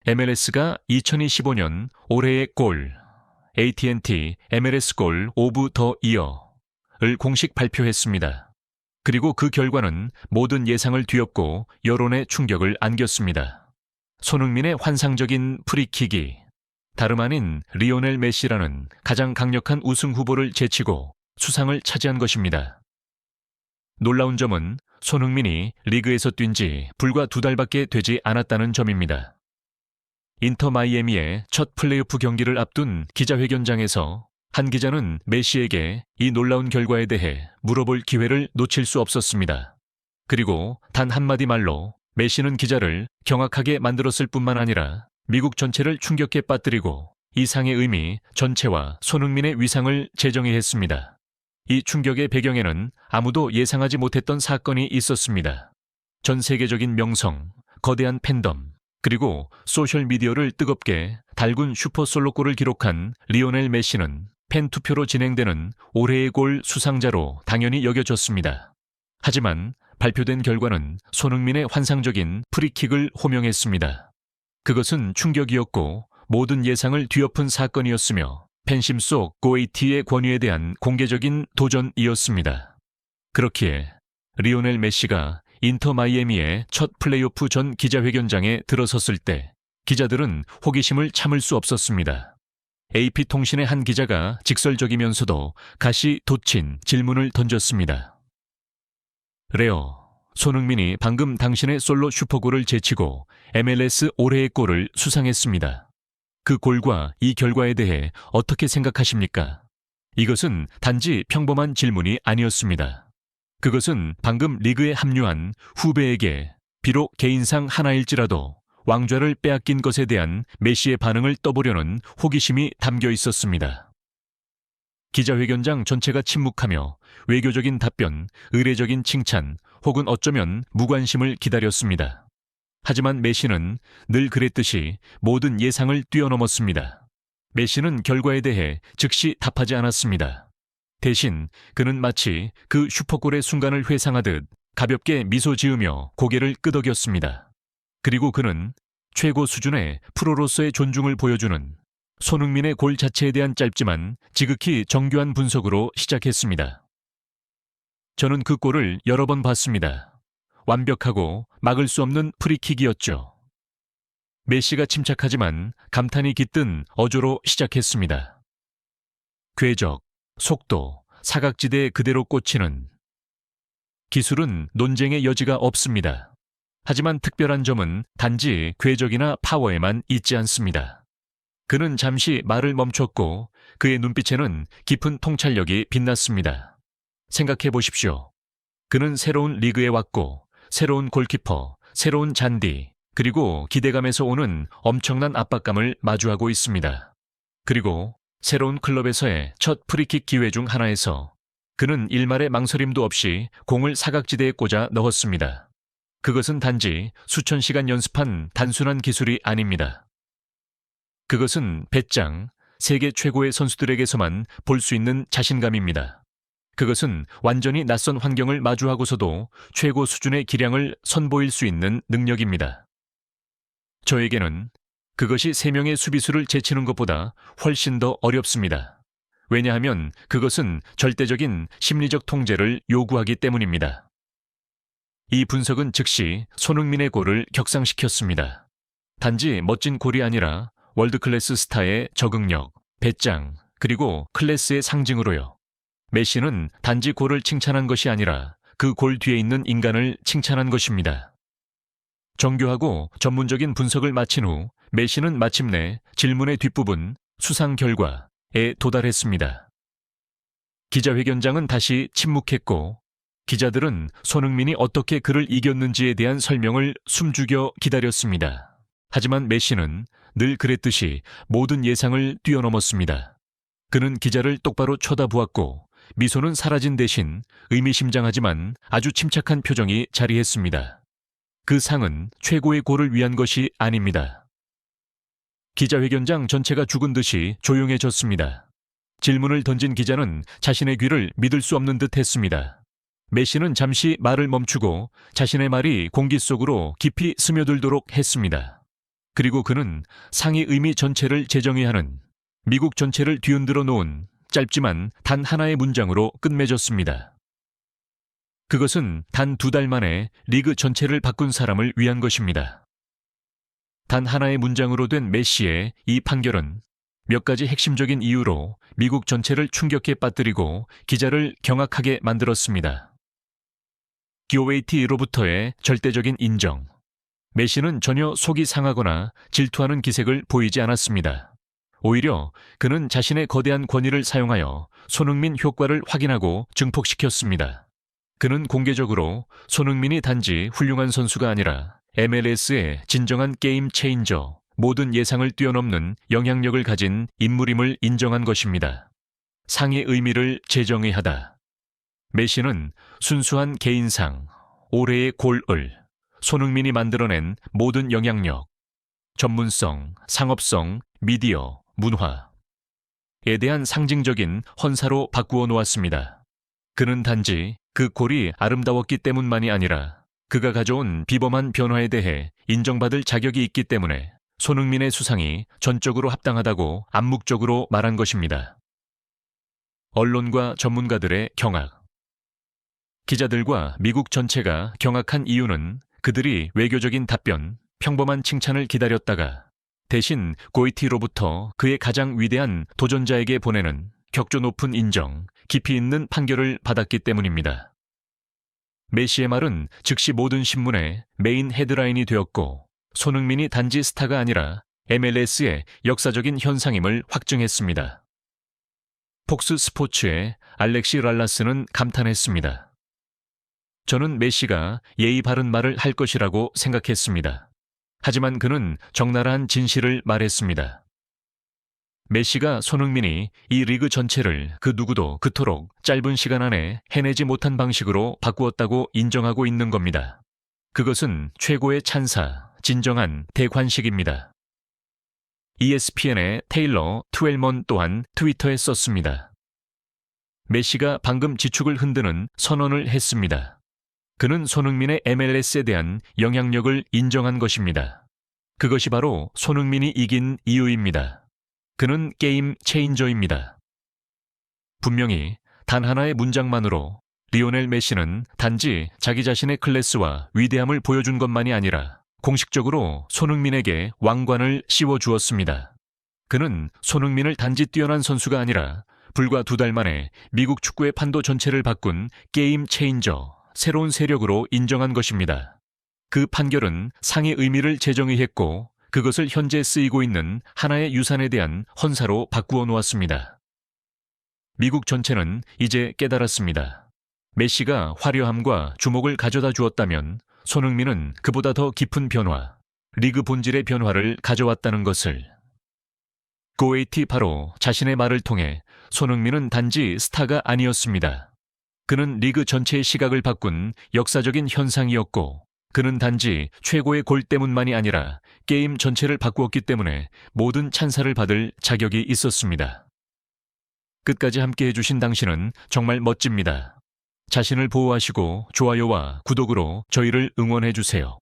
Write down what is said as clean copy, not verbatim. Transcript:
MLS가 2025년 올해의 골, AT&T MLS 골 오브 더 이어를 공식 발표했습니다. 그리고 그 결과는 모든 예상을 뒤엎고 여론의 충격을 안겼습니다. 손흥민의 환상적인 프리킥이 다름 아닌 리오넬 메시라는 가장 강력한 우승 후보를 제치고 수상을 차지한 것입니다. 놀라운 점은 손흥민이 리그에서 뛴 지 불과 2달밖에 되지 않았다는 점입니다. 인터 마이애미의 첫 플레이오프 경기를 앞둔 기자회견장에서 한 기자는 메시에게 이 놀라운 결과에 대해 물어볼 기회를 놓칠 수 없었습니다. 그리고 단 한마디 말로 메시는 기자를 경악하게 만들었을 뿐만 아니라 미국 전체를 충격에 빠뜨리고 이 상의 의미 전체와 손흥민의 위상을 재정의했습니다. 이 충격의 배경에는 아무도 예상하지 못했던 사건이 있었습니다. 전 세계적인 명성, 거대한 팬덤, 그리고 소셜미디어를 뜨겁게 달군 슈퍼솔로골을 기록한 리오넬 메시는 팬투표로 진행되는 올해의 골 수상자로 당연히 여겨졌습니다. 하지만 발표된 결과는 손흥민의 환상적인 프리킥을 호명했습니다. 그것은 충격이었고 모든 예상을 뒤엎은 사건이었으며 팬심 속 고에이티의 권위에 대한 공개적인 도전이었습니다. 그렇기에 리오넬 메시가 인터 마이애미의 첫 플레이오프 전 기자회견장에 들어섰을 때 기자들은 호기심을 참을 수 없었습니다. AP통신의 한 기자가 직설적이면서도 가시 돋친 질문을 던졌습니다. 레어, 손흥민이 방금 당신의 솔로 슈퍼골을 제치고 MLS 올해의 골을 수상했습니다. 그 골과 이 결과에 대해 어떻게 생각하십니까? 이것은 단지 평범한 질문이 아니었습니다. 그것은 방금 리그에 합류한 후배에게 비록 개인상 하나일지라도 왕좌를 빼앗긴 것에 대한 메시의 반응을 떠보려는 호기심이 담겨 있었습니다. 기자회견장 전체가 침묵하며 외교적인 답변, 의례적인 칭찬 혹은 어쩌면 무관심을 기다렸습니다. 하지만 메시는 늘 그랬듯이 모든 예상을 뛰어넘었습니다. 메시는 결과에 대해 즉시 답하지 않았습니다. 대신 그는 마치 그 슈퍼골의 순간을 회상하듯 가볍게 미소 지으며 고개를 끄덕였습니다. 그리고 그는 최고 수준의 프로로서의 존중을 보여주는 손흥민의 골 자체에 대한 짧지만 지극히 정교한 분석으로 시작했습니다. 저는 그 골을 여러 번 봤습니다. 완벽하고 막을 수 없는 프리킥이었죠. 메시가 침착하지만 감탄이 깃든 어조로 시작했습니다. 궤적, 속도, 사각지대에 그대로 꽂히는 기술은 논쟁의 여지가 없습니다. 하지만 특별한 점은 단지 궤적이나 파워에만 있지 않습니다. 그는 잠시 말을 멈췄고 그의 눈빛에는 깊은 통찰력이 빛났습니다. 생각해 보십시오. 그는 새로운 리그에 왔고 새로운 골키퍼, 새로운 잔디, 그리고 기대감에서 오는 엄청난 압박감을 마주하고 있습니다. 그리고 새로운 클럽에서의 첫 프리킥 기회 중 하나에서 그는 일말의 망설임도 없이 공을 사각지대에 꽂아 넣었습니다. 그것은 단지 수천 시간 연습한 단순한 기술이 아닙니다. 그것은 배짱, 세계 최고의 선수들에게서만 볼 수 있는 자신감입니다. 그것은 완전히 낯선 환경을 마주하고서도 최고 수준의 기량을 선보일 수 있는 능력입니다. 저에게는 그것이 3명의 수비수를 제치는 것보다 훨씬 더 어렵습니다. 왜냐하면 그것은 절대적인 심리적 통제를 요구하기 때문입니다. 이 분석은 즉시 손흥민의 골을 격상시켰습니다. 단지 멋진 골이 아니라 월드클래스 스타의 적응력, 배짱, 그리고 클래스의 상징으로요. 메시는 단지 골을 칭찬한 것이 아니라 그 골 뒤에 있는 인간을 칭찬한 것입니다. 정교하고 전문적인 분석을 마친 후 메시는 마침내 질문의 뒷부분 수상 결과에 도달했습니다. 기자회견장은 다시 침묵했고 기자들은 손흥민이 어떻게 그를 이겼는지에 대한 설명을 숨죽여 기다렸습니다. 하지만 메시는 늘 그랬듯이 모든 예상을 뛰어넘었습니다. 그는 기자를 똑바로 쳐다보았고 미소는 사라진 대신 의미심장하지만 아주 침착한 표정이 자리했습니다. 그 상은 최고의 골을 위한 것이 아닙니다. 기자회견장 전체가 죽은 듯이 조용해졌습니다. 질문을 던진 기자는 자신의 귀를 믿을 수 없는 듯 했습니다. 메시는 잠시 말을 멈추고 자신의 말이 공기 속으로 깊이 스며들도록 했습니다. 그리고 그는 상의 의미 전체를 재정의하는 미국 전체를 뒤흔들어 놓은 짧지만 단 하나의 문장으로 끝맺었습니다. 그것은 단 2달 만에 리그 전체를 바꾼 사람을 위한 것입니다. 단 하나의 문장으로 된 메시의 이 판결은 몇 가지 핵심적인 이유로 미국 전체를 충격에 빠뜨리고 기자를 경악하게 만들었습니다. 교웨이티로부터의 절대적인 인정. 메시는 전혀 속이 상하거나 질투하는 기색을 보이지 않았습니다. 오히려 그는 자신의 거대한 권위를 사용하여 손흥민 효과를 확인하고 증폭시켰습니다. 그는 공개적으로 손흥민이 단지 훌륭한 선수가 아니라 MLS의 진정한 게임 체인저, 모든 예상을 뛰어넘는 영향력을 가진 인물임을 인정한 것입니다. 상의 의미를 재정의하다. 메시는 순수한 개인상, 올해의 골을, 손흥민이 만들어낸 모든 영향력, 전문성, 상업성, 미디어, 문화에 대한 상징적인 헌사로 바꾸어 놓았습니다. 그는 단지 그 골이 아름다웠기 때문만이 아니라 그가 가져온 비범한 변화에 대해 인정받을 자격이 있기 때문에 손흥민의 수상이 전적으로 합당하다고 암묵적으로 말한 것입니다. 언론과 전문가들의 경악. 기자들과 미국 전체가 경악한 이유는 그들이 외교적인 답변, 평범한 칭찬을 기다렸다가 대신 고이티로부터 그의 가장 위대한 도전자에게 보내는 격조 높은 인정, 깊이 있는 판결을 받았기 때문입니다. 메시의 말은 즉시 모든 신문의 메인 헤드라인이 되었고 손흥민이 단지 스타가 아니라 MLS의 역사적인 현상임을 확증했습니다. 폭스 스포츠의 알렉시 랄라스는 감탄했습니다. 저는 메시가 예의 바른 말을 할 것이라고 생각했습니다. 하지만 그는 적나라한 진실을 말했습니다. 메시가 손흥민이 이 리그 전체를 그 누구도 그토록 짧은 시간 안에 해내지 못한 방식으로 바꾸었다고 인정하고 있는 겁니다. 그것은 최고의 찬사, 진정한 대관식입니다. ESPN의 테일러 트웰먼 또한 트위터에 썼습니다. 메시가 방금 지축을 흔드는 선언을 했습니다. 그는 손흥민의 MLS에 대한 영향력을 인정한 것입니다. 그것이 바로 손흥민이 이긴 이유입니다. 그는 게임 체인저입니다. 분명히 단 하나의 문장만으로 리오넬 메시는 단지 자기 자신의 클래스와 위대함을 보여준 것만이 아니라 공식적으로 손흥민에게 왕관을 씌워주었습니다. 그는 손흥민을 단지 뛰어난 선수가 아니라 불과 2달 만에 미국 축구의 판도 전체를 바꾼 게임 체인저, 새로운 세력으로 인정한 것입니다. 그 판결은 상의 의미를 재정의했고 그것을 현재 쓰이고 있는 하나의 유산에 대한 헌사로 바꾸어 놓았습니다. 미국 전체는 이제 깨달았습니다. 메시가 화려함과 주목을 가져다 주었다면 손흥민은 그보다 더 깊은 변화, 리그 본질의 변화를 가져왔다는 것을. 고웨이티 바로 자신의 말을 통해 손흥민은 단지 스타가 아니었습니다. 그는 리그 전체의 시각을 바꾼 역사적인 현상이었고 그는 단지 최고의 골 때문만이 아니라 게임 전체를 바꾸었기 때문에 모든 찬사를 받을 자격이 있었습니다. 끝까지 함께 해주신 당신은 정말 멋집니다. 자신을 보호하시고 좋아요와 구독으로 저희를 응원해주세요.